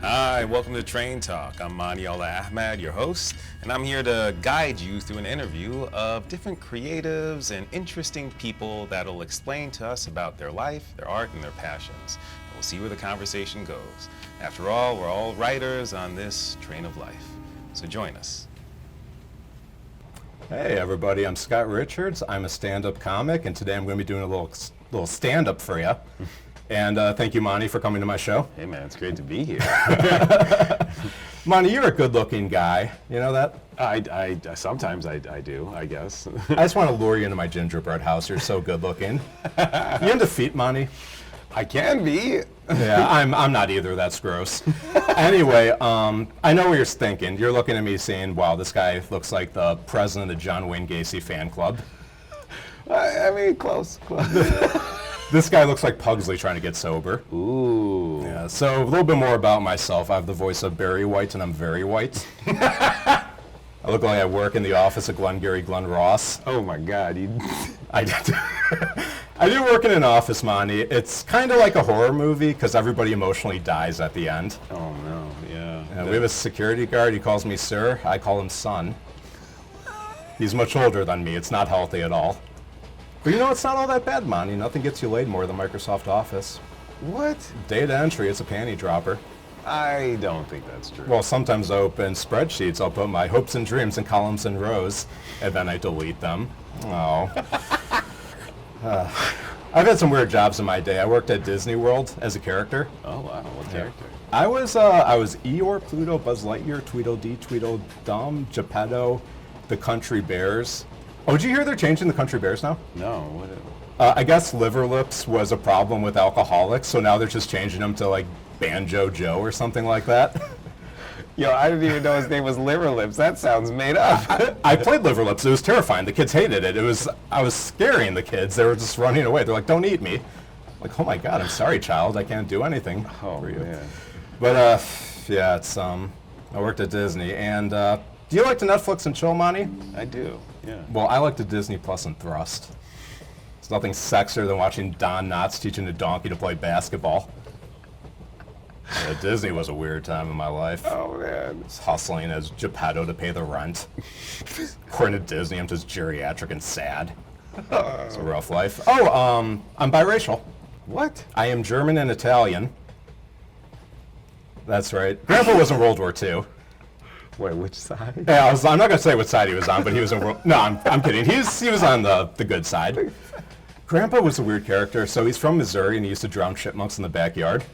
Hi, welcome to Train Talk. I'm Monnie Aleahmad, your host, and I'm here to guide you through an interview of different creatives and interesting people that'll explain to us about their life, their art, and their passions. And we'll see where the conversation goes. After all, we're all writers on this train of life. So join us. Hey everybody, I'm Scott Richards. I'm a stand-up comic, and today I'm going to be doing a little stand-up for you. And thank you, Monnie, for coming to my show. Hey man, it's great to be here. Monnie, you're a good-looking guy. You know that? I sometimes I do, I guess. I just want to lure you into my gingerbread house. You're so good-looking. You into feet, Monnie? I can be. Yeah, I'm not either. That's gross. Anyway, I know what you're thinking. You're looking at me saying, wow, this guy looks like the president of John Wayne Gacy fan club. I mean, close. This guy looks like Pugsley trying to get sober. Ooh. Yeah, so a little bit more about myself. I have the voice of Barry White, and I'm very white. I look like I work in the office of Glengarry Glen Ross. Oh my God. I do work in an office, Monty. It's kind of like a horror movie because everybody emotionally dies at the end. Oh no, yeah. We have a security guard. He calls me sir. I call him son. He's much older than me. It's not healthy at all. But you know, it's not all that bad, Monty. Nothing gets you laid more than Microsoft Office. What? Data entry, it's a panty dropper. I don't think that's true. Well, sometimes I open spreadsheets. I'll put my hopes and dreams in columns and rows, and then I delete them. Oh. I've had some weird jobs in my day. I worked at Disney World as a character. Oh wow, what character? I was Eeyore, Pluto, Buzz Lightyear, Tweedledee, Tweedledum, Geppetto, the Country Bears. Oh, did you hear they're changing the Country Bears now? No, what? I guess liver lips was a problem with alcoholics, so now they're just changing them to like Banjo Joe or something like that. Yo, I didn't even know his name was Liver Lips. That sounds made up. I played liver lips. It was terrifying. The kids hated it. I was scaring the kids. They were just running away. They're like, "Don't eat me." I'm like, oh my God, I'm sorry, child. I can't do anything for you. Man. But yeah, it's I worked at Disney. And do you like to Netflix and chill, Monty? I do. Yeah. Well, I like to Disney Plus and Thrust. There's nothing sexier than watching Don Knotts teaching a donkey to play basketball. Yeah, Disney was a weird time in my life. Oh man. I was hustling as Geppetto to pay the rent. According to Disney, I'm just geriatric and sad. It's a rough life. Oh, I'm biracial. What? I am German and Italian. That's right. Grandpa was in World War II. Wait, which side? Yeah, I'm not gonna say what side he was on, but he was in World. No, I'm kidding. He was on the good side. Grandpa was a weird character. So he's from Missouri, and he used to drown chipmunks in the backyard.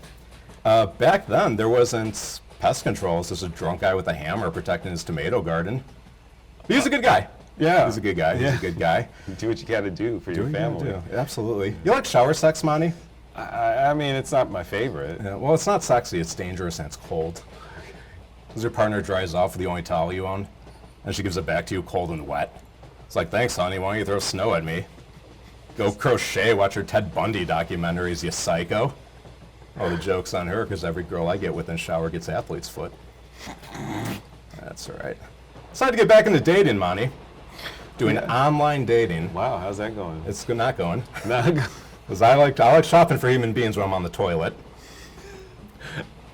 Back then, there wasn't pest control. It was just a drunk guy with a hammer protecting his tomato garden. He was a good guy. Yeah. He's a good guy. He's a good guy. You do what you gotta do for your family. Absolutely. You like shower sex, Monty? I mean, it's not my favorite. Yeah, well, it's not sexy. It's dangerous and it's cold. Because your partner dries off with the only towel you own, and she gives it back to you cold and wet. It's like, thanks, honey. Why don't you throw snow at me? Go crochet, watch your Ted Bundy documentaries, you psycho. Oh, the joke's on her, because every girl I get with in the shower gets athlete's foot. That's all right. Decided to get back into dating, Monty. Doing online dating. Wow, how's that going? It's not going. Not going. Because I like shopping for human beings when I'm on the toilet.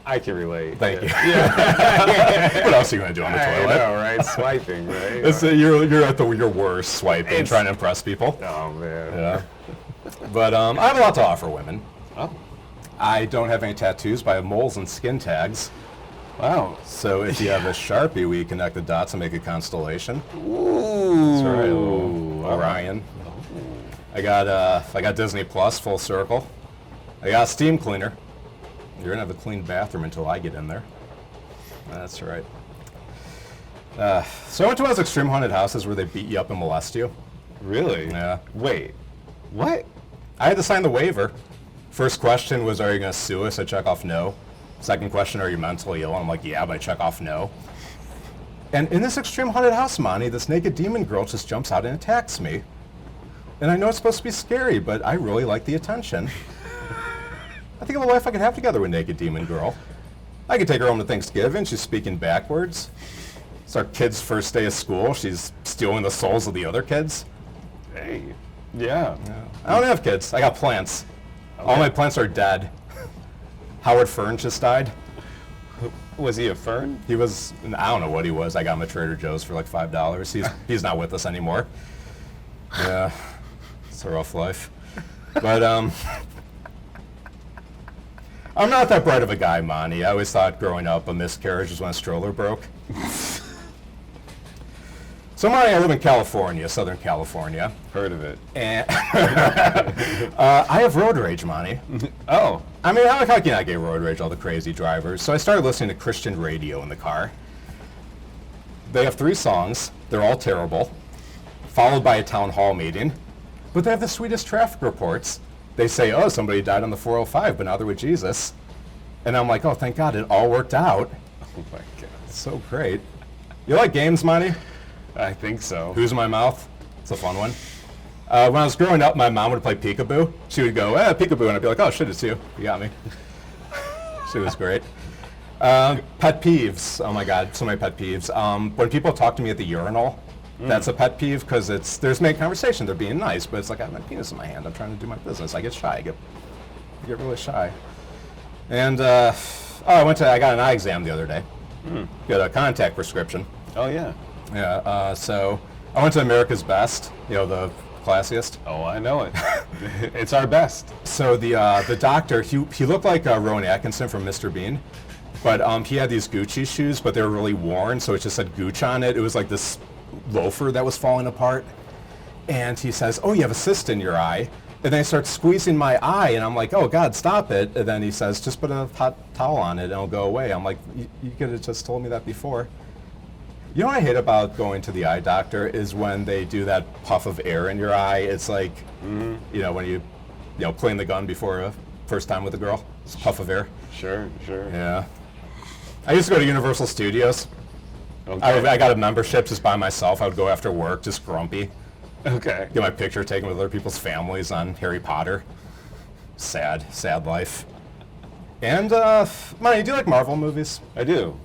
I can relate. Thank you. Yeah. What else are you going to do on the toilet? I know, right? Swiping, right? You're at your worst swiping, trying to impress people. Oh, man. Yeah. But I have a lot to offer women. Oh. I don't have any tattoos, but I have moles and skin tags. Wow. So if you have a Sharpie, we connect the dots and make a constellation. Ooh. That's right, Orion. I got Disney Plus, full circle. I got a steam cleaner. You're gonna have a clean bathroom until I get in there. That's right. So I went to one of those extreme haunted houses where they beat you up and molest you. Really? Yeah. Wait. What? I had to sign the waiver. First question was, are you gonna sue us? I check off no. Second question, are you mentally ill? I'm like, yeah, but I check off no. And in this extreme haunted house, Monty, this naked demon girl just jumps out and attacks me. And I know it's supposed to be scary, but I really like the attention. I think of a life I could have together with Naked Demon Girl. I could take her home to Thanksgiving. She's speaking backwards. It's our kid's first day of school. She's stealing the souls of the other kids. Hey. Yeah. I don't have kids. I got plants. Okay. All my plants are dead. Howard Fern just died. Was he a fern? He was, I don't know what he was. I got him at Trader Joe's for like $5. He's not with us anymore. Yeah, it's a rough life. But I'm not that bright of a guy, Monty. I always thought growing up a miscarriage was when a stroller broke. So Monty, I live in California, Southern California. Heard of it. And I have road rage, Monty. Oh. I mean, how can I get road rage, all the crazy drivers? So I started listening to Christian radio in the car. They have 3 songs. They're all terrible, followed by a town hall meeting. But they have the sweetest traffic reports. They say, oh, somebody died on the 405, but now they're with Jesus. And I'm like, oh, thank God, it all worked out. Oh my God. It's so great. You like games, Monty? I think so. Who's in my mouth? It's a fun one. When I was growing up, my mom would play peekaboo. She would go, peekaboo, and I'd be like, oh, shit, it's you. You got me. She was great. Pet peeves. Oh my God, so many pet peeves. When people talk to me at the urinal, that's a pet peeve because there's making conversation. They're being nice, but it's like I have my penis in my hand. I'm trying to do my business. I get shy. I get really shy. And I got an eye exam the other day. Got a contact prescription. Oh yeah. Yeah. So I went to America's Best. You know, the classiest. Oh, I know it. It's our best. So the doctor, he looked like Rowan Atkinson from Mr. Bean, but he had these Gucci shoes, but they were really worn, so it just said Gooch on it. It was like this loafer that was falling apart. And he says, oh, you have a cyst in your eye. And then he starts squeezing my eye, and I'm like, oh, God, stop it. And then he says, just put a hot towel on it, and it'll go away. I'm like, you could have just told me that before. You know what I hate about going to the eye doctor is when they do that puff of air in your eye. It's like, when you clean the gun before a first time with a girl. It's a puff of air. Sure. Yeah. I used to go to Universal Studios. Okay. I got a membership just by myself. I would go after work, just grumpy. Okay. Get my picture taken with other people's families on Harry Potter. Sad life. And, Monty, do you like Marvel movies? I do.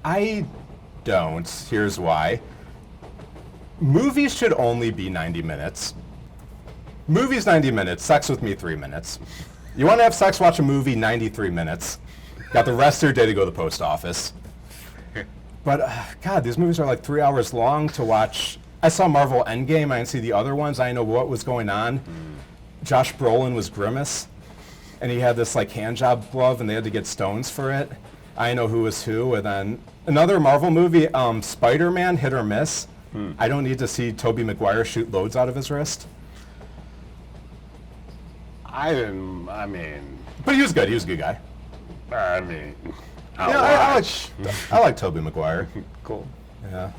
I don't. Here's why. Movies should only be 90 minutes. Movies 90 minutes, sex with me 3 minutes. You want to have sex, watch a movie 93 minutes. Got the rest of your day to go to the post office. But, God, these movies are like 3 hours long to watch. I saw Marvel Endgame. I didn't see the other ones. I didn't know what was going on. Josh Brolin was Grimace, and he had this like hand job glove, and they had to get stones for it. I didn't know who was who. And then another Marvel movie, Spider-Man, hit or miss. I don't need to see Tobey Maguire shoot loads out of his wrist. But he was good. He was a good guy. I like Tobey Maguire. Cool. Yeah.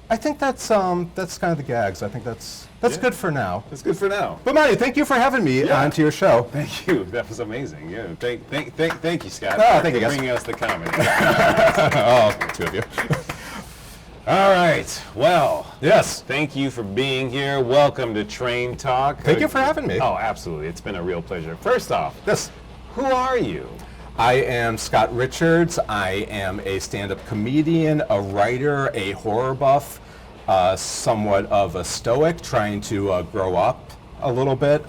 I think that's kind of the gags. I think that's good for now. That's good for now. But Monty, thank you for having me onto your show. Thank you. That was amazing. Yeah. Thank you, Scott. Thank you, guys. For bringing us the comedy. Oh, 2 of you. All right. Well. Yes. Thank you for being here. Welcome to Train Talk. Thank you for having me. Oh, absolutely. It's been a real pleasure. First off, Yes. who are you? I am Scott Richards. I am a stand-up comedian, a writer, a horror buff, somewhat of a stoic, trying to grow up a little bit.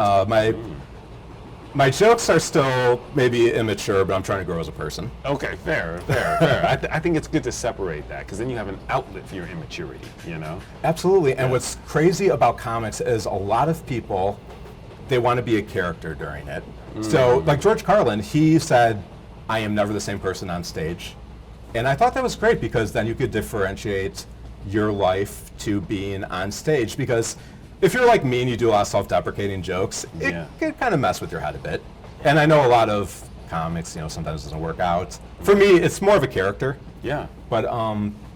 My jokes are still maybe immature, but I'm trying to grow as a person. Okay, fair. I think it's good to separate that, because then you have an outlet for your immaturity, you know? Absolutely. And what's crazy about comics is a lot of people, they want to be a character during it. So, like George Carlin, he said, I am never the same person on stage. And I thought that was great, because then you could differentiate your life to being on stage. Because if you're like me and you do a lot of self-deprecating jokes, it could kind of mess with your head a bit. And I know a lot of comics, sometimes doesn't work out. For me, it's more of a character. Yeah. But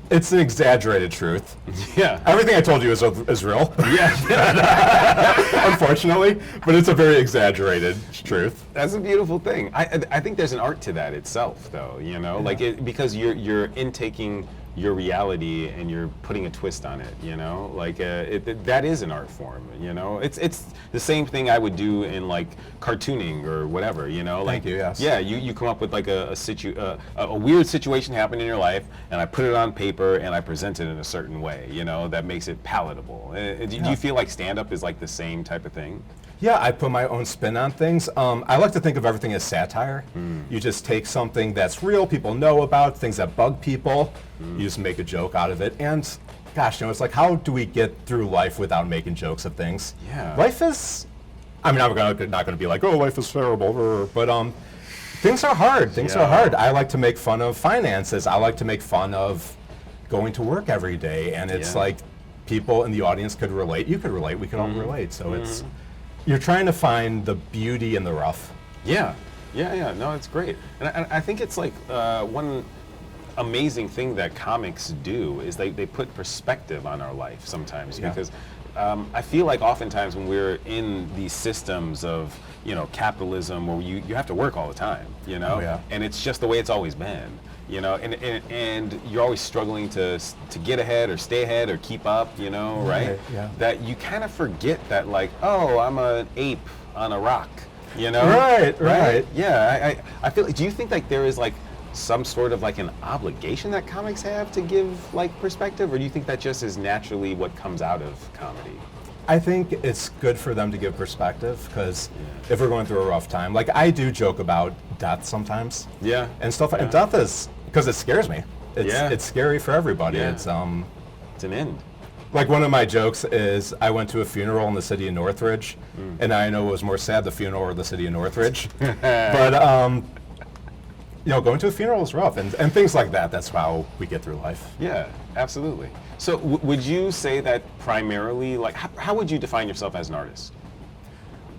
it's an exaggerated truth. Yeah. Everything I told you is real. Yeah. Unfortunately, but it's a very exaggerated truth. That's a beautiful thing. I think there's an art to that itself, though. Because you're intaking your reality and you're putting a twist on it. That is an art form. It's the same thing I would do in like cartooning or whatever. Thank you. Yes. Yeah. You come up with like a weird situation happened in your life, and I put it on paper and I present it in a certain way. That makes it palatable. Do you feel like stand-up is like the same type of thing? Yeah, I put my own spin on things. I like to think of everything as satire. You just take something that's real, people know about, things that bug people, you just make a joke out of it. And gosh, it's like, how do we get through life without making jokes of things? Yeah. Life is, I'm not going to be like, oh, life is terrible, but things are hard. Things are hard. I like to make fun of finances. I like to make fun of going to work every day. And it's like people in the audience could relate. You could relate. We could all relate. So it's, you're trying to find the beauty in the rough. Yeah. No, it's great. And I think it's like one amazing thing that comics do is they put perspective on our life sometimes, because I feel like oftentimes when we're in these systems of, capitalism where you have to work all the time, and it's just the way it's always been, and you're always struggling to get ahead or stay ahead or keep up, right? Yeah. That you kind of forget that, like, oh, I'm an ape on a rock, Right. Yeah, I feel like, do you think like there is like some sort of like an obligation that comics have to give like perspective, or do you think that just is naturally what comes out of comedy? I think it's good for them to give perspective, because if we're going through a rough time, like I do joke about death sometimes. Yeah. And stuff, and death is, because it scares me. It's scary for everybody. Yeah. It's an end. like one of my jokes is I went to a funeral in the city of Northridge, and I know it was more sad, the funeral or the city of Northridge. But going to a funeral is rough, and things like that. That's how we get through life. Yeah, absolutely. So would you say that primarily, like, how would you define yourself as an artist?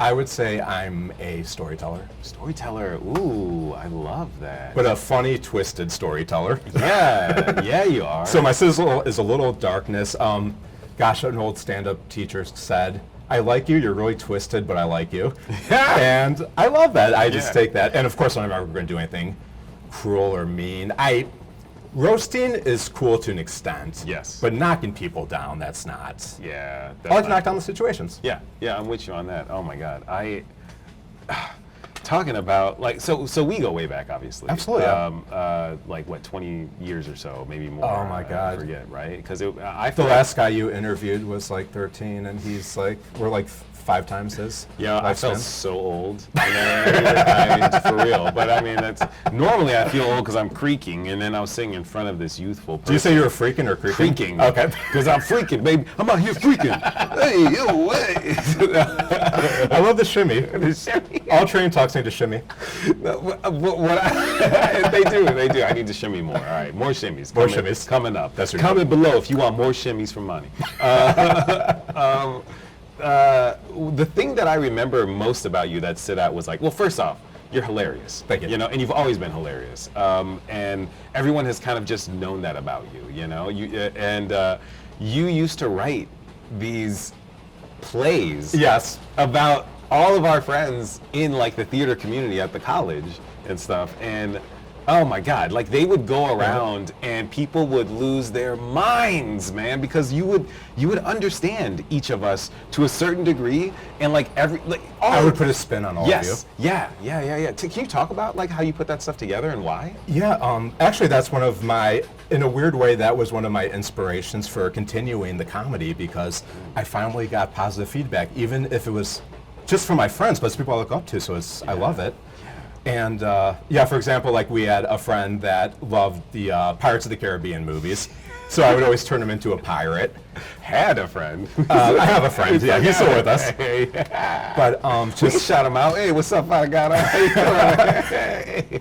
I would say I'm a storyteller. Storyteller, ooh, I love that. But a funny, twisted storyteller. Yeah, you are. So my sizzle is a little darkness. Gosh, an old stand-up teacher said, I like you, you're really twisted, but I like you. And I love that. I just take that. And of course, I'm never going to do anything cruel or mean. Roasting is cool to an extent. Yes. But knocking people down, that's not. Yeah. I like to knock down the situations. Yeah, I'm with you on that. Oh my God. Talking about, like, so we go way back, obviously. Absolutely. Like, what, 20 years or so, maybe more. Oh my God. I forget, right? Because The last guy you interviewed was like 13, and he's like, we're like 5 times his. Yeah, I felt so old. I mean, for real. But I mean, normally I feel old because I'm creaking, and then I was sitting in front of this youthful person. Do you say you were freaking or creaking? Freaking. Okay. Because I'm freaking, baby. I'm out here freaking. Hey, yo, hey. I love the shimmy. The shimmy. All train talks need to shimmy. They do. I need to shimmy more. All right, more shimmies. Shimmies. Coming up. That's right. Comment below if you want more shimmies from Monnie. The thing that I remember most about you that stood out was like, well, first off, you're hilarious. Thank you. And you've always been hilarious. And everyone has kind of just known that about you. You used to write these plays. Yes. About all of our friends in like the theater community at the college and stuff. And oh my God, like they would go around and people would lose their minds, man, because you would understand each of us to a certain degree, and like I would put a spin on all of you. Yeah. Can you talk about like how you put that stuff together and why? Yeah, actually that's one of my, in a weird way, that was one of my inspirations for continuing the comedy, because I finally got positive feedback, even if it was just from my friends, but it's people I look up to, so I love it. And for example, like we had a friend that loved the Pirates of the Caribbean movies, so I would always turn him into a pirate. Had a friend. I have a friend. Yeah, he's still with us. But we can shout him out. Hey, what's up, I got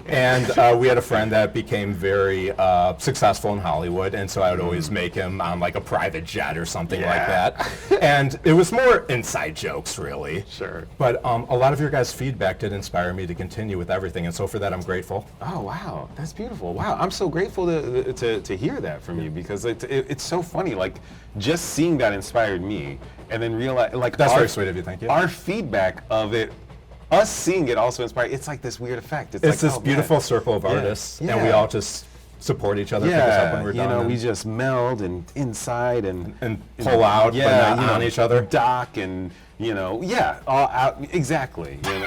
And we had a friend that became very successful in Hollywood, and so I would always make him on like a private jet or something like that. And it was more inside jokes, really. Sure. But a lot of your guys' feedback did inspire me to continue with everything, and so for that I'm grateful. Oh wow, that's beautiful. Wow, I'm so grateful to hear that from you, because it's so funny. Like just seeing that inspired me, and then realize like that's very sweet of you. Thank you. Our feedback of it, us seeing it also inspired. It's like this weird effect. It's like, this beautiful circle of artists, and we all just support each other, pick us up when we're done. We just meld and inside and pull out, but not on each other. Dock and all out exactly. No,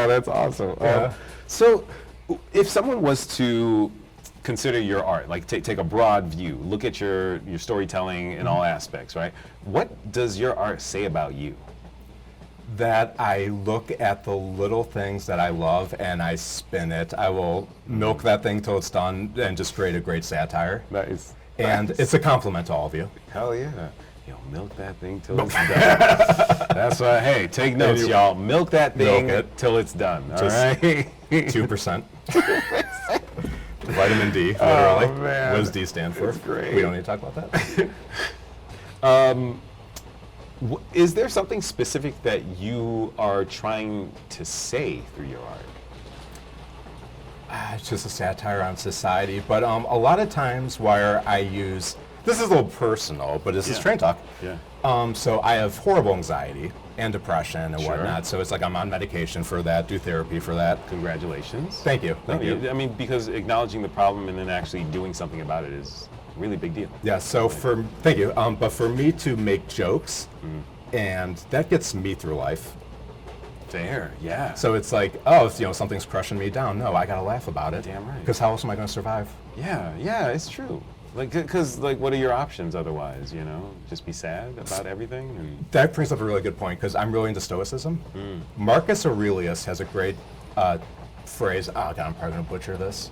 that's awesome. So, if someone was to consider your art, like take a broad view, look at your storytelling in all aspects, right? What does your art say about you? That I look at the little things that I love and I spin it. I will milk that thing till it's done and just create a great satire. Nice. And it's a compliment to all of you. Hell yeah. Milk that thing till it's done. That's why, hey, take notes, y'all. Milk that thing till it's done, all right? 2%. Vitamin D, literally. Oh, man. What does D stand for? That's great. We don't need to talk about that. Is there something specific that you are trying to say through your art? It's just a satire on society, but a lot of times where I use, this is a little personal, but this is train talk. Yeah. So I have horrible anxiety and depression and Sure. whatnot, so it's like I'm on medication for that, do therapy for that. Congratulations. Thank you. Thank you. I mean, because acknowledging the problem and then actually doing something about it is a really big deal. Yeah, so thank you. But for me to make jokes, and that gets me through life. Fair, yeah. So it's like, oh, something's crushing me down. No, I gotta laugh about it. Damn right. Because how else am I gonna survive? Yeah, it's true. Because what are your options otherwise, Just be sad about everything? And That brings up a really good point, because I'm really into Stoicism. Marcus Aurelius has a great phrase, oh God, I'm probably gonna butcher this,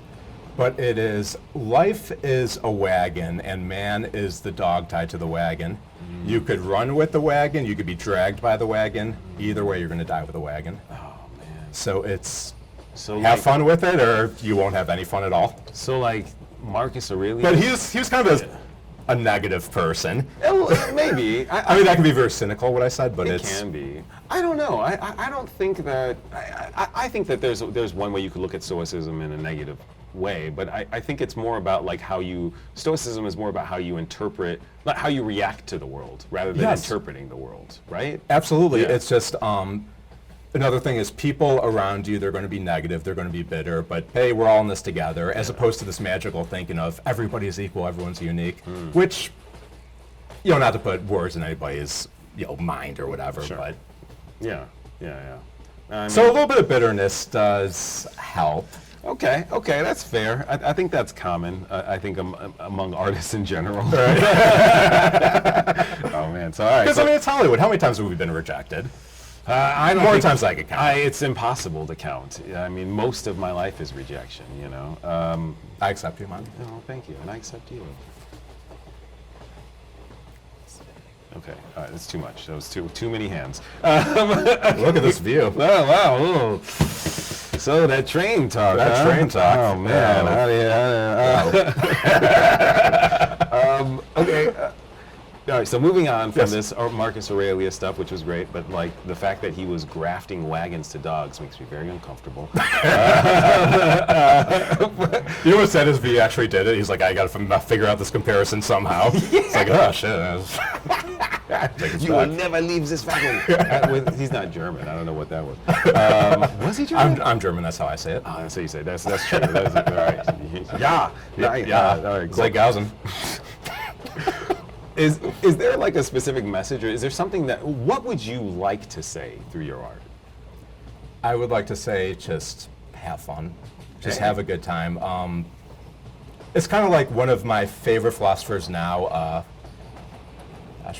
but it is, life is a wagon and man is the dog tied to the wagon. You could run with the wagon, you could be dragged by the wagon. Either way, you're gonna die with the wagon. Oh, man. So it's, So have fun with it or you won't have any fun at all. So Marcus Aurelius. But he was kind of a negative person. Maybe. I mean, that can be very cynical, what I said, but It it's... can be. I don't know. I don't think that. I think that there's one way you could look at Stoicism in a negative way, but I think it's more about Stoicism is more about how you interpret, not how you react to the world, rather than interpreting the world, right? Absolutely. Yeah. It's just, another thing is people around you, they're going to be negative, they're going to be bitter, but hey, we're all in this together, as opposed to this magical thinking of everybody's equal, everyone's unique, which, not to put words in anybody's, mind or whatever, but... Yeah. I mean, So a little bit of bitterness does help. Okay, that's fair. I think that's common. I think among artists in general. Right. Oh man, so all right. Because it's Hollywood. How many times have we been rejected? I don't More think times than I could count. It's impossible to count. I mean, most of my life is rejection. I accept you, man. Oh, thank you, and I accept you. Okay, all right, that's too much. That was too many hands. Look at this view. Oh, wow. Ooh. So that train talk. Train talk. Oh man. Okay. All right. So moving on from this Marcus Aurelius stuff, which was great, but the fact that he was grafting wagons to dogs makes me very uncomfortable. You know what said is he actually did it? He's like, I got to figure out this comparison somehow. It's like, oh shit. You will never leave this wagon. He's not German. I don't know what that was. Was he German? I'm German. That's how I say it. Oh, that's how you say it. That's true. That's, all right. Yeah. Yeah. All right. It's like Gausen. Is there a specific message, or is there something what would you like to say through your art? I would like to say just have fun. Just have a good time. It's kind of like one of my favorite philosophers now,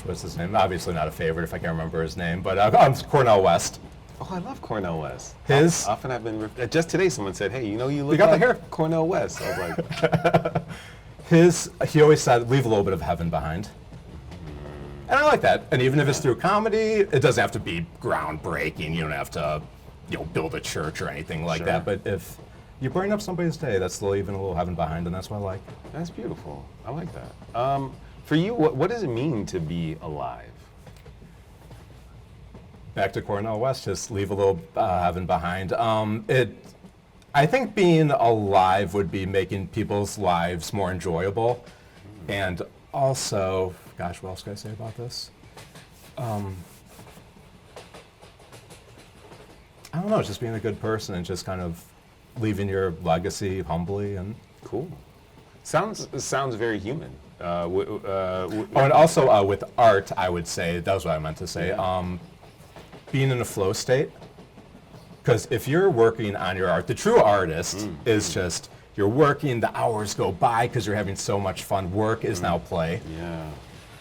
what's his name? Obviously not a favorite if I can't remember his name, but Cornel West. Oh, I love Cornel West. His... Often I've been... just today someone said, hey, you look got like the hair. Cornel West. I was like... He always said, leave a little bit of heaven behind. And I like that. And even if it's through comedy, it doesn't have to be groundbreaking. You don't have to, build a church or anything like that. But if you bring up somebody's day, that's leaving a little heaven behind, and that's what I like. That's beautiful. I like that. For you, what does it mean to be alive? Back to Cornel West, just leave a little heaven behind. I think being alive would be making people's lives more enjoyable, and also, gosh, what else can I say about this? I don't know, just being a good person and just kind of leaving your legacy humbly and cool. Sounds very human. and also with art, I would say that was what I meant to say. Being in a flow state, because if you're working on your art, the true artist is just you're working, the hours go by because you're having so much fun. Work is now play. Yeah.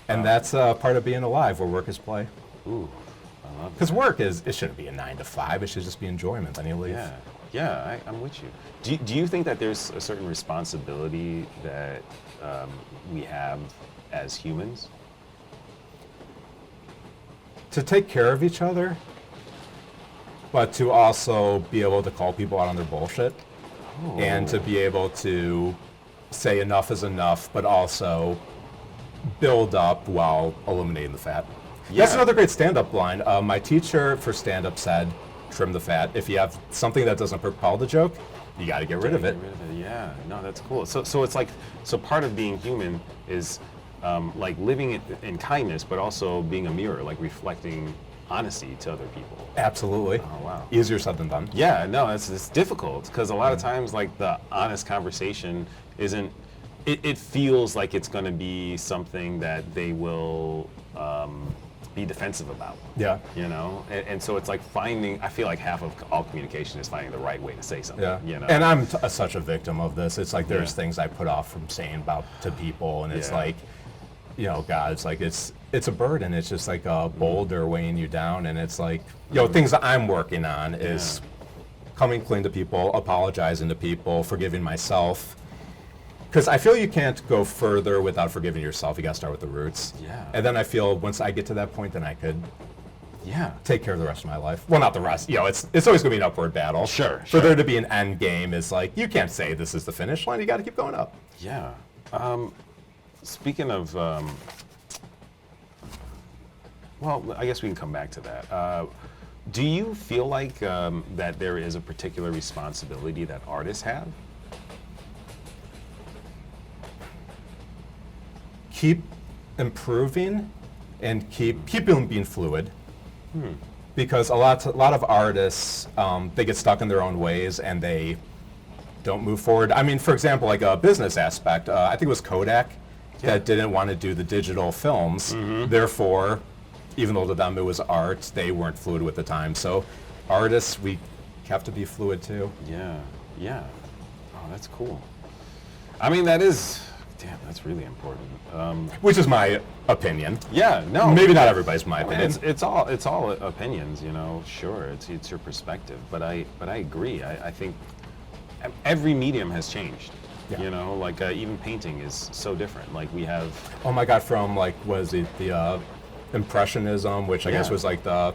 And that's part of being alive, where work is play. Ooh, I love Because work it shouldn't be a 9 to 5, it should just be enjoyment, then you leave. Yeah, yeah, I'm with you. Do you think that there's a certain responsibility that we have as humans? To take care of each other, but to also be able to call people out on their bullshit. Oh. And to be able to say enough is enough, but also build up while eliminating the fat. Yeah. That's another great stand-up line. My teacher for stand-up said, trim the fat. If you have something that doesn't propel the joke, you got to get rid of it. Yeah, no, that's cool. So it's like, so part of being human is like living in kindness, but also being a mirror, like reflecting honesty to other people. Absolutely. Oh, wow. Easier said than done. Yeah, no, it's difficult because a lot of times, like, the honest conversation isn't. It feels like it's going to be something that they will be defensive about. Yeah. You know, and so it's like finding. I feel like half of all communication is finding the right way to say something. Yeah. You know. And I'm such a victim of this. It's like there's Yeah. things I put off from saying about to people, and it's Yeah. like, you know, God, it's like it's a burden. It's just like a boulder weighing you down, and it's like, you know, things that I'm working on is coming clean to people, apologizing to people, forgiving myself. Because I feel you can't go further without forgiving yourself. You got to start with the roots. Yeah. And then I feel once I get to that point, then I could Yeah. take care of the rest of my life. Well, not the rest. You know, it's always going to be an upward battle. Sure, For sure. there to be an end game is like, you can't say this is the finish line. You got to keep going up. Yeah. Speaking of, well, I guess we can come back to that. Do you feel like that there is a particular responsibility that artists have? Keep improving and keep being fluid. Because a lot of artists, they get stuck in their own ways and they don't move forward. I mean, for example, like a business aspect, I think it was Kodak that didn't want to do the digital films. Therefore, even though to them it was art, they weren't fluid with the time. So artists, we have to be fluid too. Yeah. Yeah. Oh, that's cool. I mean, damn, that's really important. Which is my opinion. Yeah. No. Maybe not everybody's my opinion. It's all opinions, you know. Sure, it's your perspective, but I agree. I think every medium has changed. Yeah. You know, like even painting is so different. Like we have. Oh my God! From like, was it the Impressionism, which I guess was like the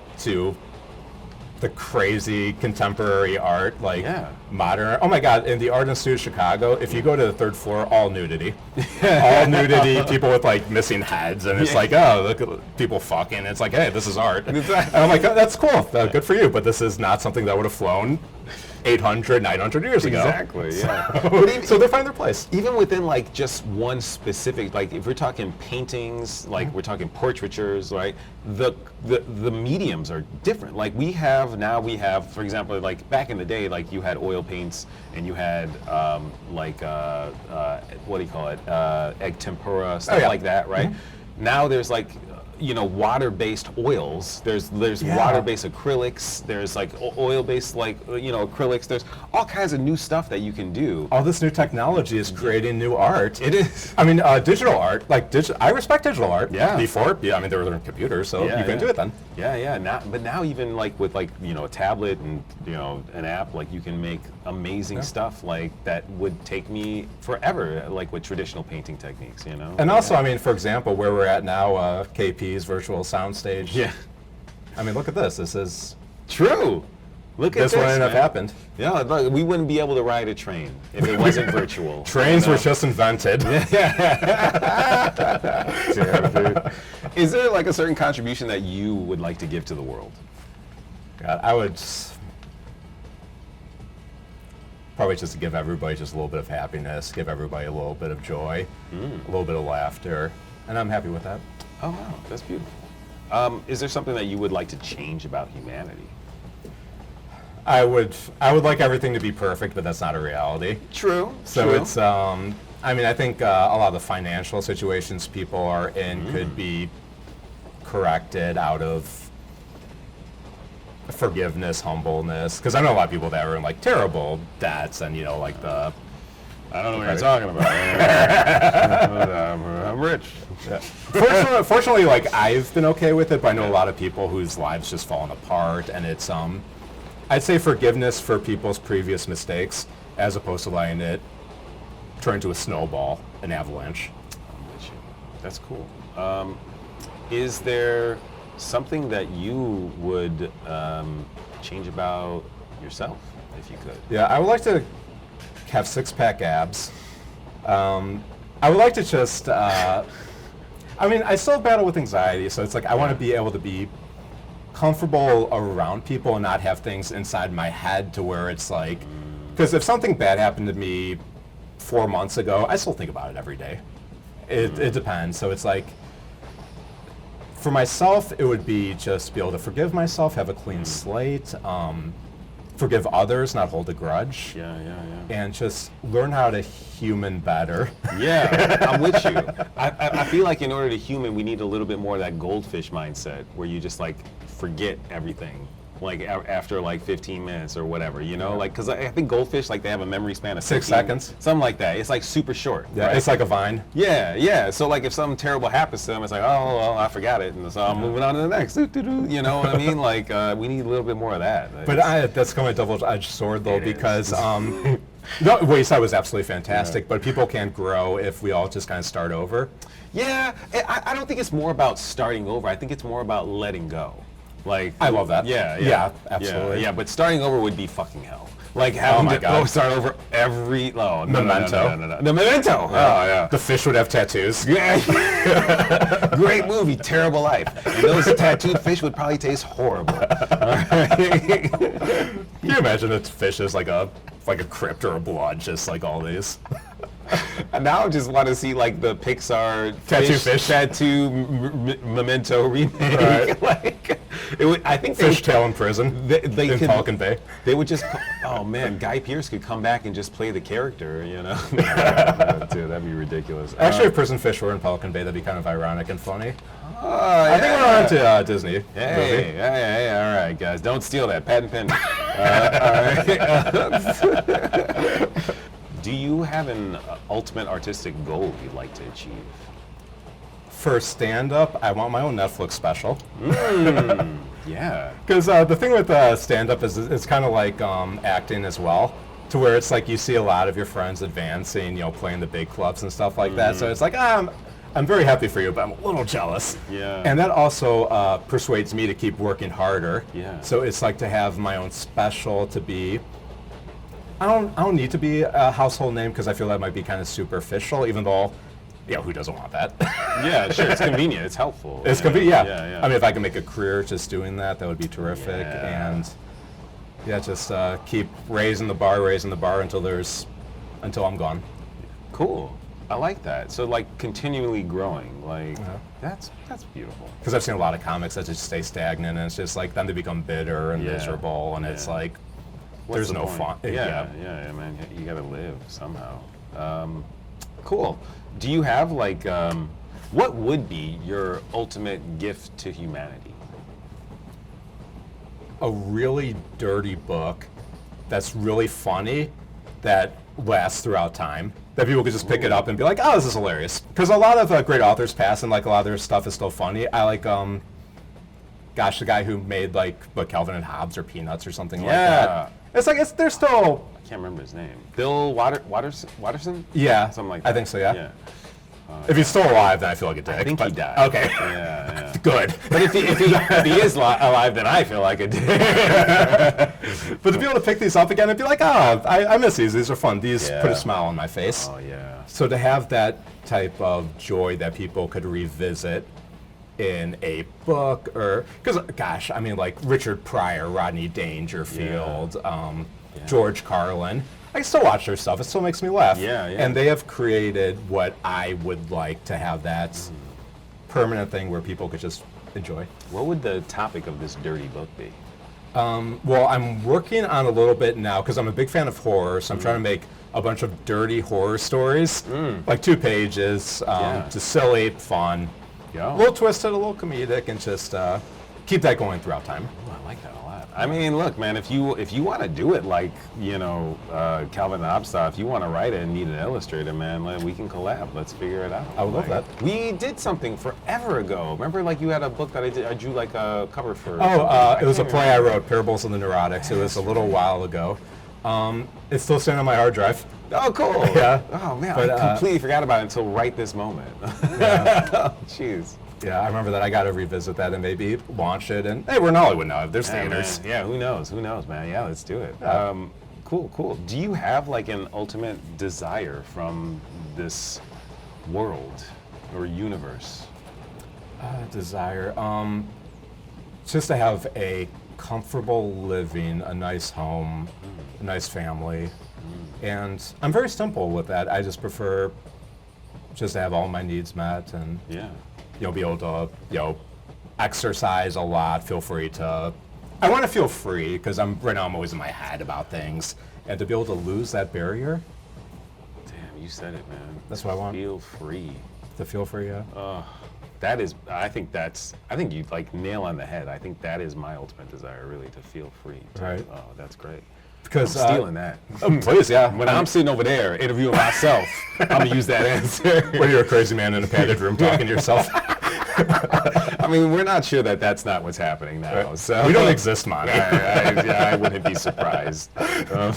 crazy contemporary art, like modern. Oh my God! In the Art Institute of Chicago, if you go to the third floor, all nudity, all nudity, people with like missing heads, and it's like, oh, look at people fucking. It's like, hey, this is art. And I'm like, oh, that's cool, good for you, but this is not something that would have flown 800, 900 years ago. Exactly. Yeah. So they find their place. Even within like just one specific, like if we're talking paintings, like we're talking portraitures, right? The mediums are different. Like we have, for example, like back in the day, like you had oil paints and you had what do you call it? Egg tempera, stuff like that, right? Now there's like, you know, water-based oils. There's water-based acrylics. There's like oil-based, like, you know, acrylics. There's all kinds of new stuff that you can do. All this new technology is creating new art. It is. I mean, digital art. Like, I respect digital art. Yeah. Before, I mean, there were computers, so you can do it then. Yeah. Now even like with like, you know, a tablet and, you know, an app, like you can make amazing stuff like that would take me forever, like with traditional painting techniques, you know. And also, I mean, for example, where we're at now, KP's virtual soundstage. Yeah. I mean, look at this. This is true. Look at this. This wouldn't have man. happened. Yeah, look, we wouldn't be able to ride a train if it wasn't virtual. Trains were just invented. Damn, dude. Is there like a certain contribution that you would like to give to the world? God, I would probably just give everybody just a little bit of happiness, give everybody a little bit of joy, a little bit of laughter, and I'm happy with that. Oh wow, that's beautiful. Is there something that you would like to change about humanity? I would like everything to be perfect, but that's not a reality. True. So it's, I mean, I think a lot of the financial situations people are in could be corrected out of forgiveness, humbleness, because I know a lot of people that are in like terrible debts and, you know, like the I don't know what you're talking about. I'm rich. Yeah. Fortunately, like I've been okay with it, but I know a lot of people whose lives just fallen apart, and it's I'd say forgiveness for people's previous mistakes, as opposed to letting it turn into a snowball, an avalanche. I'm with you. That's cool. Is there something that you would change about yourself, if you could? Yeah, I would like to have six-pack abs. I would like to just, I mean, I still battle with anxiety, so it's like I want to be able to be comfortable around people and not have things inside my head to where it's like, because if something bad happened to me 4 months ago, I still think about it every day. It depends. So it's like, for myself, it would be just be able to forgive myself, have a clean slate, forgive others, not hold a grudge. Yeah. And just learn how to human better. Yeah, I'm with you. I feel like in order to human, we need a little bit more of that goldfish mindset where you just like forget everything. Like after like 15 minutes or whatever, you know, like because I think goldfish, like they have a memory span of 6 15, seconds, something like that. It's like super short. Yeah, right? it's like a vine. Yeah. So like if something terrible happens to them, it's like, oh well, I forgot it, and so I'm moving on to the next. You know what I mean? Like we need a little bit more of that. But that's kind of a double-edged sword though, because no, what you said was absolutely fantastic. But people can't grow if we all just kind of start over. Yeah, I don't think it's more about starting over. I think it's more about letting go. Like I love that. Yeah, absolutely. Yeah, but starting over would be fucking hell. Like having to go start over every Memento. No, Memento. Oh yeah. The fish would have tattoos. Yeah. Great movie, terrible life. And those tattooed fish would probably taste horrible. Can you imagine a fish is like a crypt or a blood, just like all these? And now I just want to see like the Pixar tattoo Memento remake. Right. Like, I think Fishtail in prison. They in Falcon Bay. They would just. Oh man, Guy Pearce could come back and just play the character. You know, dude, that'd be ridiculous. Actually, if prison fish were in Falcon Bay, that'd be kind of ironic and funny. I think we're on to Disney. Hey, all right, guys, don't steal that patent pending. All right. Do you have an ultimate artistic goal you'd like to achieve? For stand-up, I want my own Netflix special. Yeah. Because the thing with stand-up is it's kind of like acting as well, to where it's like you see a lot of your friends advancing, you know, playing the big clubs and stuff like that. So it's like, I'm very happy for you, but I'm a little jealous. Yeah. And that also persuades me to keep working harder. Yeah. So it's like to have my own special to be. I don't need to be a household name because I feel that might be kind of superficial, even though, you know, who doesn't want that? Yeah, sure. It's convenient. It's helpful. It's convenient. Yeah. I mean, if I can make a career just doing that, that would be terrific. Yeah. And yeah, just keep raising the bar until I'm gone. Cool. I like that. So like continually growing, like that's beautiful. Because I've seen a lot of comics that just stay stagnant, and it's just like then they become bitter and miserable, and it's like there's no fun. Yeah, man. You gotta live somehow. Cool. Do you have like what would be your ultimate gift to humanity? A really dirty book that's really funny, that lasts throughout time. That people could just pick it up and be like, oh, this is hilarious. Because a lot of great authors pass, and like a lot of their stuff is still funny. I like, the guy who made like Calvin and Hobbes or Peanuts or something like that. It's like they're still. I can't remember his name. Bill Watterson? Yeah, something like that. I think so. Yeah. If he's still alive, then I feel like a dick. I think he died. Okay. Yeah. Good. But if he is alive, then I feel like a dick. But to be able to pick these up again and be like, I miss these. These are fun. These put a smile on my face. Oh yeah. So to have that type of joy that people could revisit in a book, or because gosh, I mean, like Richard Pryor, Rodney Dangerfield, George Carlin. I still watch their stuff. It still makes me laugh. Yeah. And they have created what I would like to have that permanent thing where people could just enjoy. What would the topic of this dirty book be? Well, I'm working on a little bit now because I'm a big fan of horror, so I'm trying to make a bunch of dirty horror stories, like 2 pages, just silly, fun, a little twisted, a little comedic, and just keep that going throughout time. Ooh, I like that a lot. I mean, look, man, if you want to do it like, Calvin Obstoff, if you want to write it and need an illustrator, man, we can collab. Let's figure it out. I would love that. We did something forever ago. Remember, like, you had a book that I drew like a cover for. It was a play I wrote, Parables of the Neurotics. It was a little while ago. It's still sitting on my hard drive. Oh, cool. Yeah. Oh, man, But, I completely forgot about it until right this moment. Yeah. Jeez. Yeah, I remember that. I got to revisit that and maybe launch it. And hey, we're in Hollywood now. There's Yeah, theaters. man. Yeah, who knows? Who knows, man? Yeah, let's do it. Yeah. Cool. Do you have like an ultimate desire from this world or universe? Desire. Just to have a comfortable living, a nice home, a nice family. And I'm very simple with that. I just prefer just to have all my needs met and Yeah. be able to exercise a lot. Feel free to. I want to feel free because right now I'm always in my head about things, and to be able to lose that barrier. Damn, you said it, man. That's what I want. Feel free. To feel free, yeah. That is, I think you like nail on the head. I think that is my ultimate desire, really, to feel free. Right. Oh, that's great. Because I'm stealing that. Please, yeah. When I'm sitting over there interviewing myself, I'm gonna use that answer. When you're a crazy man in a padded room talking to yourself. I mean, we're not sure that that's not what's happening now. So We don't exist, Monnie. I wouldn't be surprised.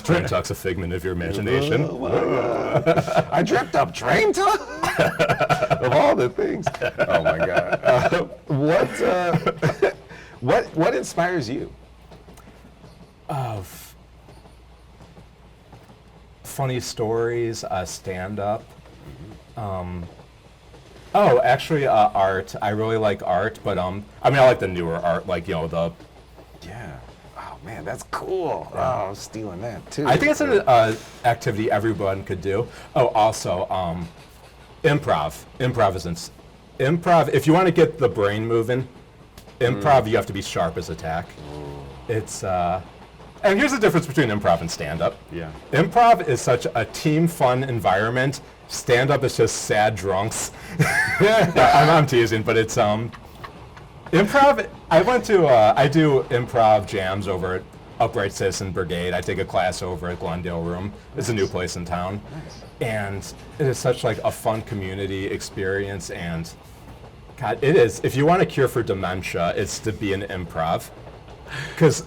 Train talk's a figment of your imagination. I dreamt up train talk of all the things. Oh my God. What inspires you? Funny stories, stand-up. Actually, art. I really like art, but I like the newer art, like the. Yeah. Oh man, that's cool. Oh, I'm stealing that too. I think it's an activity everyone could do. Oh, also, improv. Improv. If you want to get the brain moving, improv, you have to be sharp as a tack. It's. And here's the difference between improv and stand-up. Yeah. Improv is such a team fun environment. Stand-up is just sad drunks. I'm teasing, but it's improv. I do improv jams over at Upright Citizen Brigade. I take a class over at Glendale Room. It's a new place in town. Nice. And it is such like a fun community experience, and God, it is. If you want a cure for dementia, it's to be an improv. Because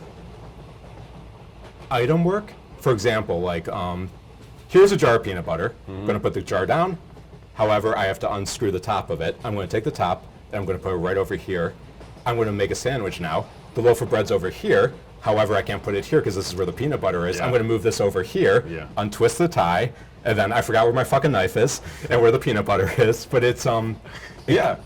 item work, for example, like here's a jar of peanut butter. I'm going to put the jar down. However, I have to unscrew the top of it. I'm going to take the top, and I'm going to put it right over here. I'm going to make a sandwich now. The loaf of bread's over here. However, I can't put it here because this is where the peanut butter is. Yeah. I'm going to move this over here, untwist the tie, and then I forgot where my fucking knife is and where the peanut butter is. But it's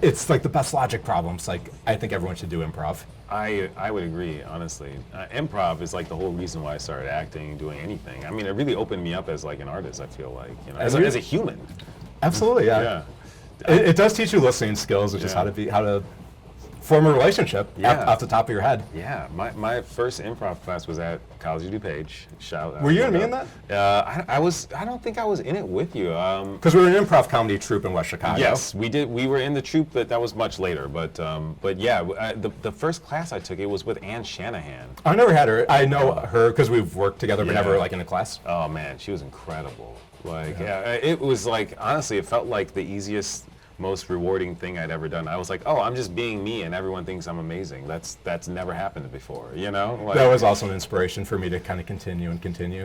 it's like the best logic problems. Like, I think everyone should do improv. I would agree, honestly. Improv is like the whole reason why I started acting, doing anything. I mean, it really opened me up as like an artist, I feel like, as a human. Absolutely, yeah. It does teach you listening skills, which is how to form a relationship off the top of your head. Yeah, my first improv class was at College of DuPage. Were you and me in that? I don't think I was in it with you. Because we were an improv comedy troupe in West Chicago. Yes, we did. We were in the troupe, but that was much later. But yeah, the first class I took, it was with Ann Shanahan. I never had her. I know her because we've worked together, but never like in a class. Oh man, she was incredible. Like, it was like, honestly, it felt like the easiest, most rewarding thing I'd ever done. I was like, oh, I'm just being me, and everyone thinks I'm amazing. That's never happened before, Like, that was also an inspiration for me to kind of continue.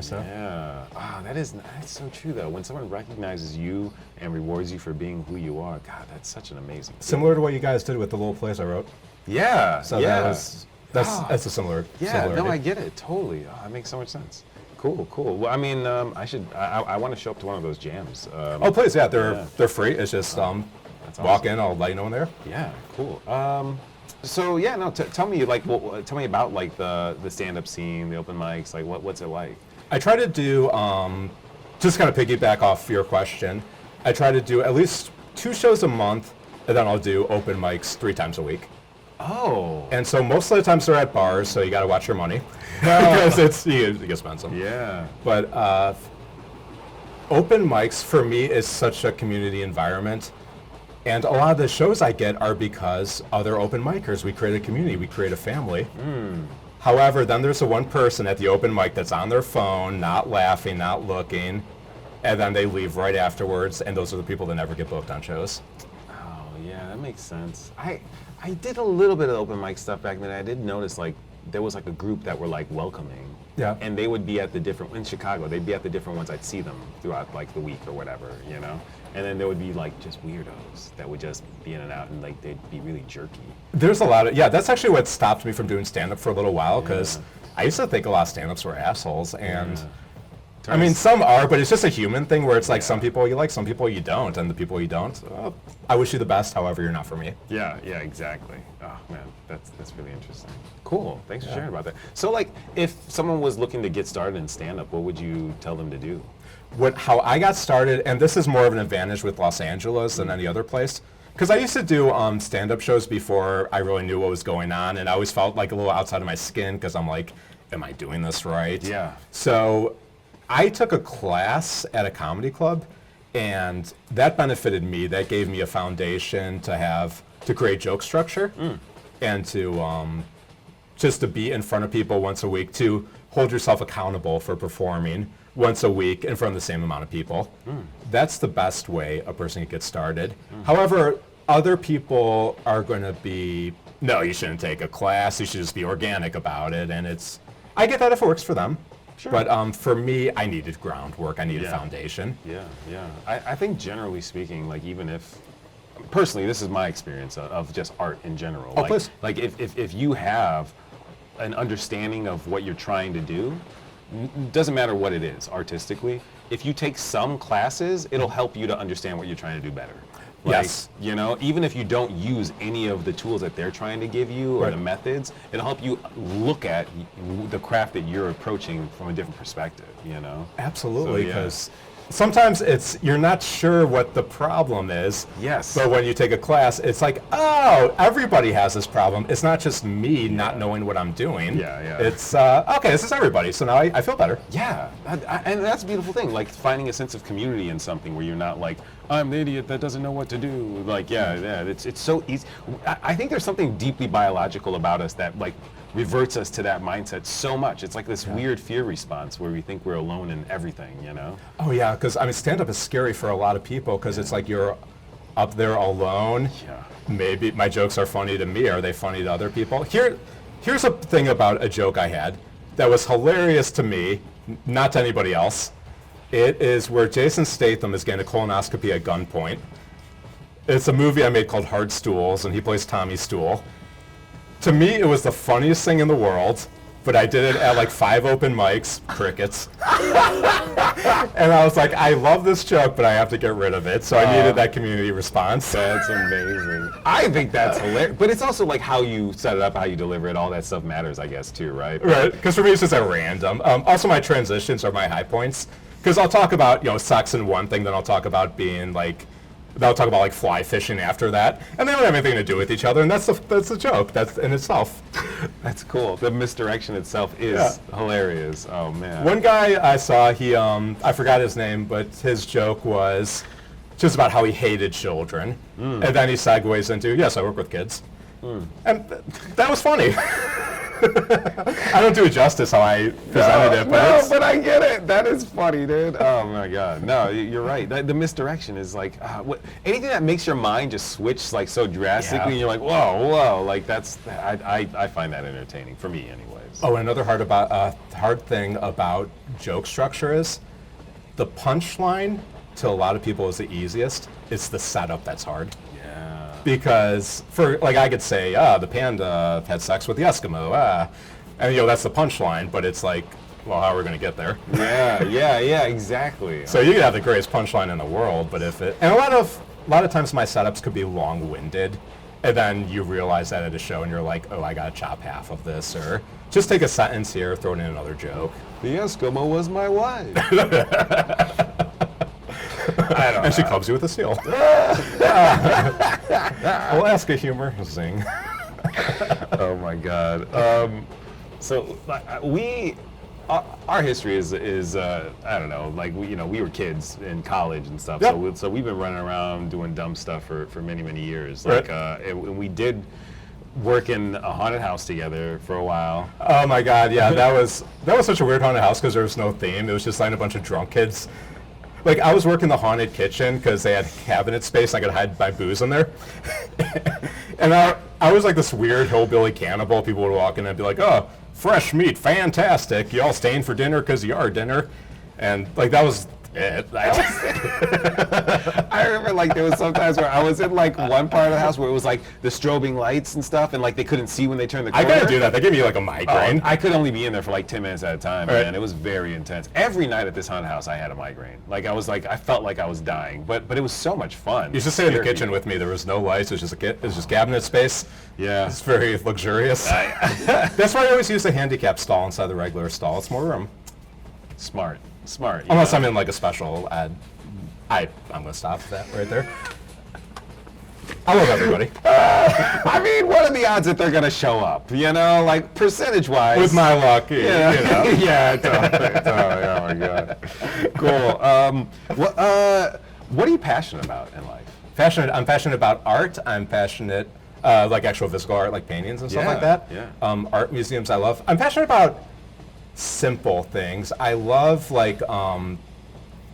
So yeah, that's so true though. When someone recognizes you and rewards you for being who you are, God, that's such an amazing thing. Similar to what you guys did with the little plays I wrote. Yeah. So that's a similar. Yeah, similarity. no, I get it totally. Oh, that makes so much sense. Cool. Well, I mean, I want to show up to one of those jams. Oh, please, yeah, they're free. It's just walk in. I'll let you know when they're. Yeah, cool. So yeah, no, tell me tell me about like the stand-up scene, the open mics. Like, what's it like? I try to do just kind of piggyback off your question. I try to do at least 2 shows a month, and then I'll do open mics 3 times a week. Oh. And so most of the times they're at bars, so you got to watch your money because you get expensive. Yeah. But open mics for me is such a community environment. And a lot of the shows I get are because other open micers. We create a community, we create a family. However, then there's the one person at the open mic that's on their phone, not laughing, not looking, and then they leave right afterwards, and those are the people that never get booked on shows. Oh, yeah, that makes sense. I did a little bit of open mic stuff back then. I did notice like there was like a group that were like welcoming. Yeah. And they would be at the different, in Chicago, they'd be at the different ones. I'd see them throughout like the week or whatever, you know? And then there would be like just weirdos that would just be in and out and like they'd be really jerky. There's a lot of, yeah, that's actually what stopped me from doing stand-up for a little while, because I used to think a lot of stand-ups were assholes, and I mean, some are, but it's just a human thing where it's like some people you like, some people you don't, and the people you don't, I wish you the best, however, you're not for me. Yeah, exactly. Oh man, that's really interesting. Cool, thanks for sharing about that. So like, if someone was looking to get started in stand-up, what would you tell them to do? How I got started, and this is more of an advantage with Los Angeles than any other place, because I used to do stand-up shows before I really knew what was going on, and I always felt like a little outside of my skin, because I'm like, am I doing this right? Yeah. So I took a class at a comedy club, and that benefited me. That gave me a foundation to create joke structure, and to just to be in front of people once a week, to hold yourself accountable for performing once a week in front of the same amount of people. That's the best way a person can get started. However, other people are going to be, no, you shouldn't take a class, you should just be organic about it, and I get that if it works for them. Sure. But for me, I needed groundwork, I needed foundation. Yeah. I think generally speaking, like even if, personally, this is my experience of just art in general. Oh, please. Like if you have an understanding of what you're trying to do, doesn't matter what it is artistically, if you take some classes, it'll help you to understand what you're trying to do better. Like, Yes. You know, even if you don't use any of the tools that they're trying to give you or the methods, it'll help you look at the craft that you're approaching from a different perspective, you know? Absolutely, because sometimes you're not sure what the problem is. Yes. But when you take a class, it's like, oh, everybody has this problem. It's not just me not knowing what I'm doing. Yeah. It's, okay, this is everybody, so now I feel better. Yeah, and that's a beautiful thing, like finding a sense of community in something where you're not like, I'm the idiot that doesn't know what to do. Like, it's so easy. I think there's something deeply biological about us that like reverts us to that mindset so much. It's like this weird fear response where we think we're alone in everything, you know? Oh yeah, because I mean, stand-up is scary for a lot of people because it's like you're up there alone. Yeah. Maybe my jokes are funny to me. Are they funny to other people? Here's a thing about a joke I had that was hilarious to me, not to anybody else. It is where Jason Statham is getting a colonoscopy at gunpoint. It's a movie I made called Hard Stools, and he plays Tommy Stool. To me, it was the funniest thing in the world, but I did it at like 5 open mics, crickets. And I was like, I love this joke, but I have to get rid of it. So I needed that community response. That's amazing. I think that's hilarious. But it's also like how you set it up, how you deliver it, all that stuff matters, I guess, too, right? Right, because for me, it's just at random. Also, my transitions are my high points. Because I'll talk about, sex in one thing, then I'll talk about fly fishing after that, and they don't have anything to do with each other, and that's the joke. That's in itself. That's cool. The misdirection itself is hilarious. Oh man. One guy I saw, I forgot his name, but his joke was just about how he hated children, and then he segues into, yes, I work with kids, and that was funny. I don't do it justice how I presented it, but I get it. That is funny, dude. Oh my God. No, you're right. The misdirection is like anything that makes your mind just switch like so drastically, and you're like, whoa. Like I find that entertaining for me, anyways. Oh, and another hard thing about joke structure is the punchline to a lot of people is the easiest. It's the setup that's hard. Because I could say, the panda had sex with the Eskimo, and that's the punchline, but it's like, well, how are we going to get there? Yeah, exactly. So you could have the greatest punchline in the world, but and a lot of times my setups could be long-winded, and then you realize that at a show, and you're like, oh, I got to chop half of this, or just take a sentence here, throw it in another joke. The Eskimo was my wife. I don't know. And she clubs you with a seal. Alaska humor. Zing. Oh my God. So our history is I don't know, like we were kids in college and stuff. So we've been running around doing dumb stuff for many years. Like and we did working a haunted house together for a while. Oh my God, yeah, that was such a weird haunted house because there was no theme. It was just like a bunch of drunk kids. Like, I was working the haunted kitchen because they had cabinet space. I could hide my booze in there. And I was like this weird hillbilly cannibal. People would walk in and be like, oh, fresh meat, fantastic. You all staying for dinner because you are dinner. And like, that was it. I remember like there was sometimes where I was in like one part of the house where it was like the strobing lights and stuff, and like they couldn't see when they turned the corner. I gotta do that. They give me like a migraine. I could only be in there for like 10 minutes at a time, Right. man. It was very intense. Every night at this haunted house, I had a migraine. Like I felt like I was dying, but it was so much fun. You should stay in the kitchen with me. There was no lights. It was just cabinet space. Yeah. It's very luxurious. That's why I always use the handicap stall inside the regular stall. It's more room. Smart. Unless I'm in like a special ad. I'm gonna stop that right there. I love everybody. I mean, what are the odds that they're gonna show up? You know, like percentage-wise. With my luck, Yeah. you know. Yeah, totally. Oh my God. Cool. What are you passionate about in life? I'm passionate about art. I'm passionate, like actual physical art, like paintings and stuff like that. Yeah. Art museums I love. I'm passionate about simple things. I love like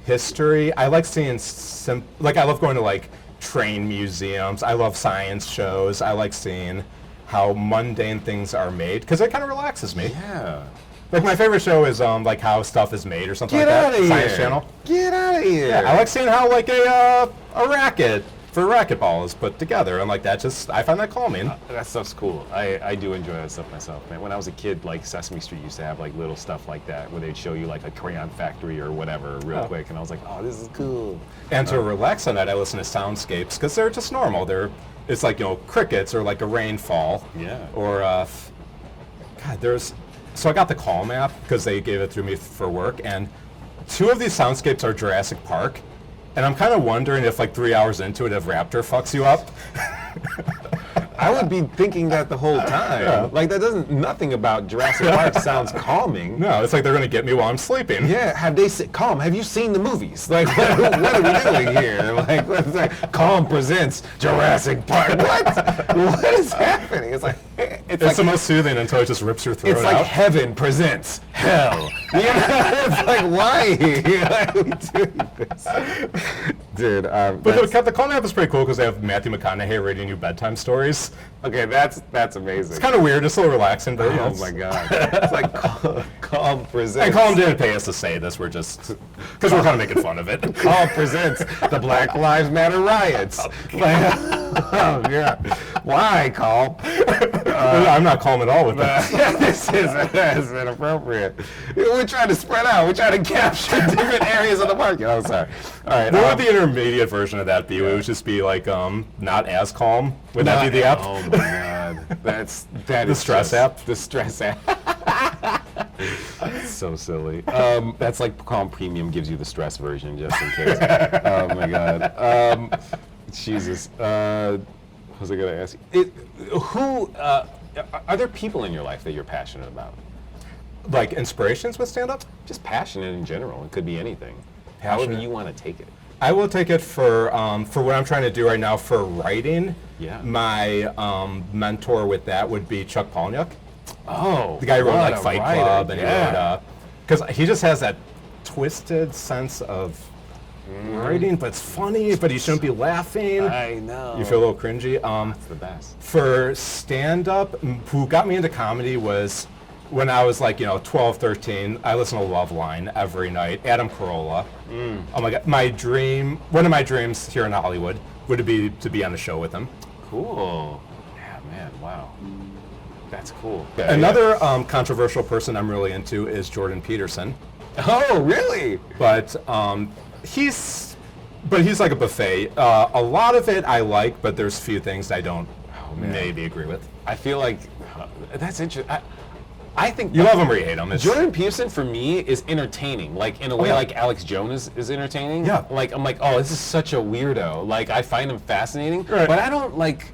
history. I like seeing I love going to like train museums. I love science shows. I like seeing how mundane things are made because it kind of relaxes me. Yeah. Like my favorite show is like how stuff is made or something Get like out that. of Science here. Channel. Get out of here. Yeah, I like seeing how like a racket for racquetball is put together, and like that I find that calming. That stuff's cool. I do enjoy that stuff myself, man. When I was a kid, like Sesame Street used to have like little stuff like that where they'd show you like a crayon factory or whatever real quick, and I was like, oh, this is cool. And to relax on that, I listen to soundscapes because they're just normal. It's like, crickets or like a rainfall. Yeah. Or so I got the Calm app because they gave it through me for work, and 2 of these soundscapes are Jurassic Park, and I'm kind of wondering if like 3 hours into it, if Raptor fucks you up. I would be thinking that the whole time. Yeah. Like nothing about Jurassic Park sounds calming. No, it's like they're gonna get me while I'm sleeping. Yeah, have you seen the movies? Like, what are we doing here? Like, what's that? Calm presents Jurassic Park. What? What is happening? It's like, It's the most soothing until it just rips your throat it's like out. heaven presents hell. Yeah, it's like, why? Why are we doing this? Dude, But the Calm app is pretty cool because they have Matthew McConaughey reading you bedtime stories. okay, that's amazing. It's kind of weird, it's a little relaxing, but Oh my God. It's like Calm presents. And Calm didn't pay us to say this, we're just, because we're kind of making fun of it. Calm presents the Black Lives Matter riots. Like, oh, yeah. Why, Calm? I'm not calm at all with that. This is inappropriate. We're trying to spread out. We're trying to capture different areas of the market. Oh, sorry. All right. What would the intermediate version of that be? It would just be like not as calm. Would that be the app? Oh my God. That The is stress just- app? The stress app. That's so silly. That's like Calm Premium gives you the stress version just in case. Oh my God. Jesus. What was I going to ask you? Are there people in your life that you're passionate about? Like inspirations with stand-up? Just passionate in general. It could be anything. However Passionate. you want to take it. I will take it for what I'm trying to do right now for writing. Yeah. My mentor with that would be Chuck Palahniuk. Oh, The guy who wrote what like a Fight writer. Club and Yeah. he wrote, because he just has that twisted sense of writing, but it's funny, but he shouldn't be laughing. I know. You feel a little cringy. It's the best. For stand-up, who got me into comedy was when I was like, 12, 13, I listened to Loveline every night. Adam Carolla. Oh my God. One of my dreams here in Hollywood would be to be on a show with him. Cool. Yeah, man. Wow. That's cool. Another controversial person I'm really into is Jordan Peterson. Oh, really? But he's like a buffet. A lot of it I like, but there's few things I don't maybe agree with. I feel like that's interesting. I think You love him or you hate him. Jordan Peterson for me is entertaining, like in a way yeah. like Alex Jones is entertaining. Yeah. Like I'm like, oh, this is such a weirdo. Like I find him fascinating, Right. but I don't like.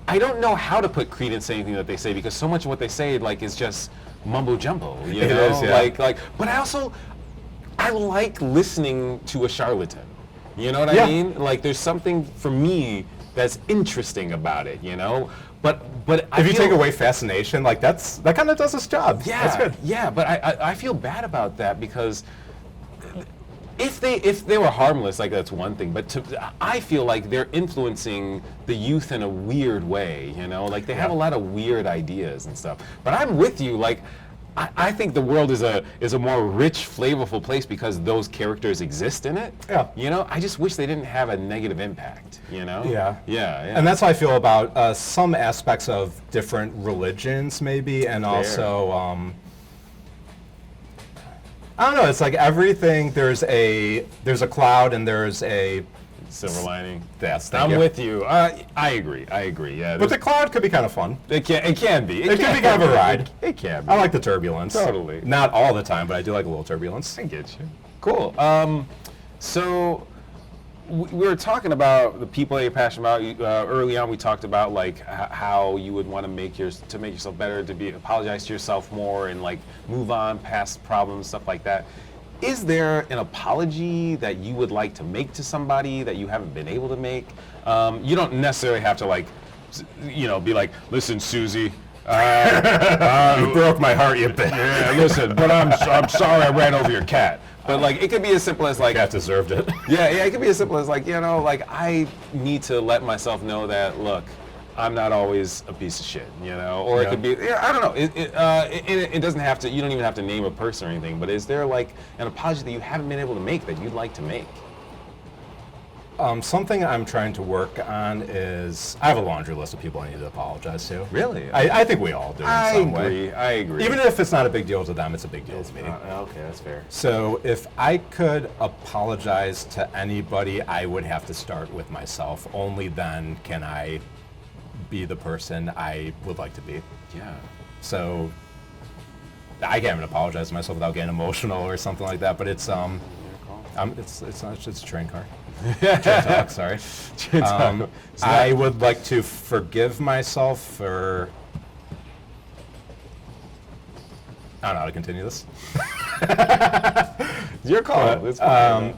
I don't know how to put credence to anything that they say because so much of what they say like is just mumbo jumbo. You It know? is, yeah. Like. But I like listening to a charlatan. You know what Yeah. I mean? Like there's something for me that's interesting about it. but If you take away fascination, like that kind of does its job. yeah, That's good. yeah, but I feel bad about that because if they were harmless, like that's one thing, but I feel like they're influencing the youth in a weird way, you know, like they have a lot of weird ideas and stuff. But I'm with you, like I think the world is a more rich, flavorful place because those characters exist in it. Yeah. You know, I just wish they didn't have a negative impact, you know? Yeah. Yeah. And that's how I feel about some aspects of different religions, maybe, and also, I don't know. It's like everything. There's a cloud and there's a silver lining. Yes, I'm with you. I agree. Yeah. But the cloud could be kind of fun. It can be. It could be kind of a ride. It can be. I like the turbulence. Totally. Not all the time, but I do like a little turbulence. I get you. Cool. So we were talking about the people that you're passionate about. Early on, we talked about like how you would want to make yourself better, apologize to yourself more, and like move on past problems, stuff like that. Is there an apology that you would like to make to somebody that you haven't been able to make? You don't necessarily have to like, you know, be like, listen, Susie. You broke my heart, you bitch. Yeah, listen, but I'm sorry I ran over your cat. But like, it could be as simple as like, Cat deserved it. yeah, it could be as simple as like, you know, like I need to let myself know that, look, I'm not always a piece of shit, you know, or it could be, I don't know. It doesn't have to. You don't even have to name a person or anything. But is there like an apology that you haven't been able to make that you'd like to make? Something I'm trying to work on is I have a laundry list of people I need to apologize to. Really? I think we all do in some way. I agree. Even if it's not a big deal to them, it's a big deal to me. Okay, that's fair. So if I could apologize to anybody, I would have to start with myself. Only then can I be the person I would like to be. Yeah. So I can't even apologize to myself without getting emotional or something like that. But it's it's not just a train car. Train talk, sorry. I would like to forgive myself for. I don't know how to continue this. Your call. It's fine.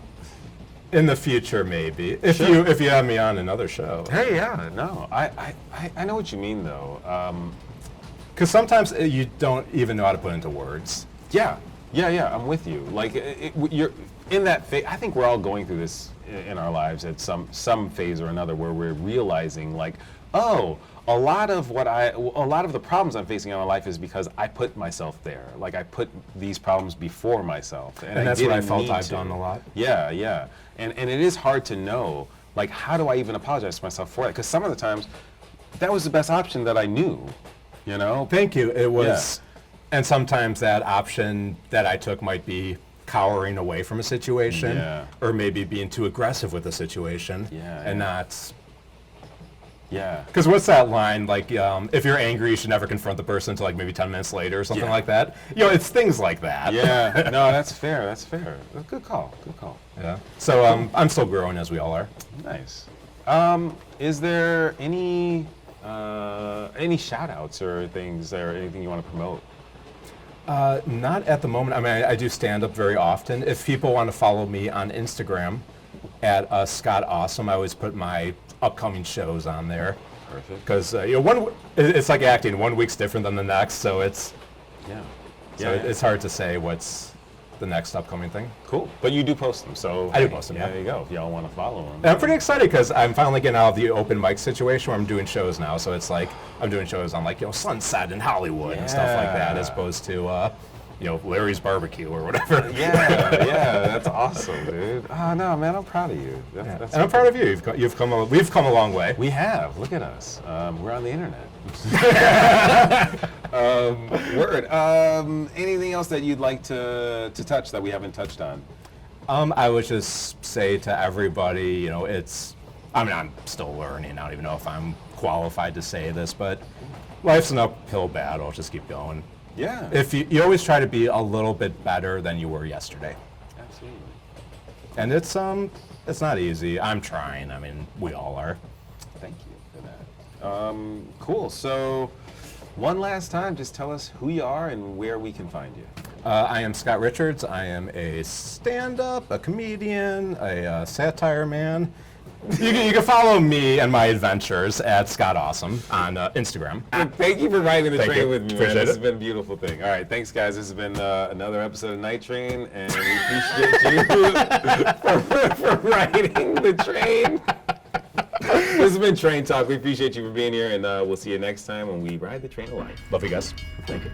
In the future, maybe if you have me on another show. Hey, yeah, no, I know what you mean though. Because sometimes you don't even know how to put into words. Yeah, I'm with you. Like you're in that phase. I think we're all going through this in our lives at some phase or another where we're realizing like, oh, a lot of the problems I'm facing in my life is because I put myself there. Like I put these problems before myself, and that's what I felt I've done a lot. Yeah, and it is hard to know. Like, how do I even apologize to myself for it? Because some of the times, that was the best option that I knew. You know. Thank you. It was, and sometimes that option that I took might be cowering away from a situation, or maybe being too aggressive with the situation, and not. Yeah. Because what's that line, like, if you're angry, you should never confront the person until like maybe 10 minutes later or something like that. You know, it's things like that. Yeah, no, that's fair. Good call. Yeah. So I'm still growing, as we all are. Nice. Is there any shout outs or things or anything you want to promote? Not at the moment. I mean, I do stand up very often. If people want to follow me on Instagram at Scott Awesome, I always put my upcoming shows on there. Perfect. Because it's like acting. 1 week's different than the next, so it's it's hard to say what's the next upcoming thing. Cool. But you do post them, so I do post them. Yeah, there you go. If y'all want to follow them. And I'm pretty excited because I'm finally getting out of the open mic situation where I'm doing shows now. So it's like I'm doing shows on like Sunset in Hollywood and stuff like that, as opposed to Larry's Barbecue or whatever. Yeah, that's awesome, dude. Oh no, man, I'm proud of you. That's and I'm proud of you. We've come a long way. We have. Look at us. We're on the internet. Word. Anything else that you'd like to touch that we haven't touched on? I would just say to everybody, I'm still learning. I don't even know if I'm qualified to say this, but life's an uphill battle. Just keep going. Yeah. If you always try to be a little bit better than you were yesterday. Absolutely. And it's not easy. I'm trying. I mean, we all are. Thank you for that. Cool. So, one last time, just tell us who you are and where we can find you. I am Scott Richards. I am a stand-up, a comedian, a satire man, You can follow me and my adventures at Scott Awesome on Instagram. Thank you for riding the Thank train you. with me, man. Appreciate This has it. been a beautiful thing. All right, thanks, guys. This has been another episode of Night Train, and we appreciate you for riding the train. This has been Train Talk. We appreciate you for being here, and we'll see you next time when we ride the train of life. Love you guys. Thank you.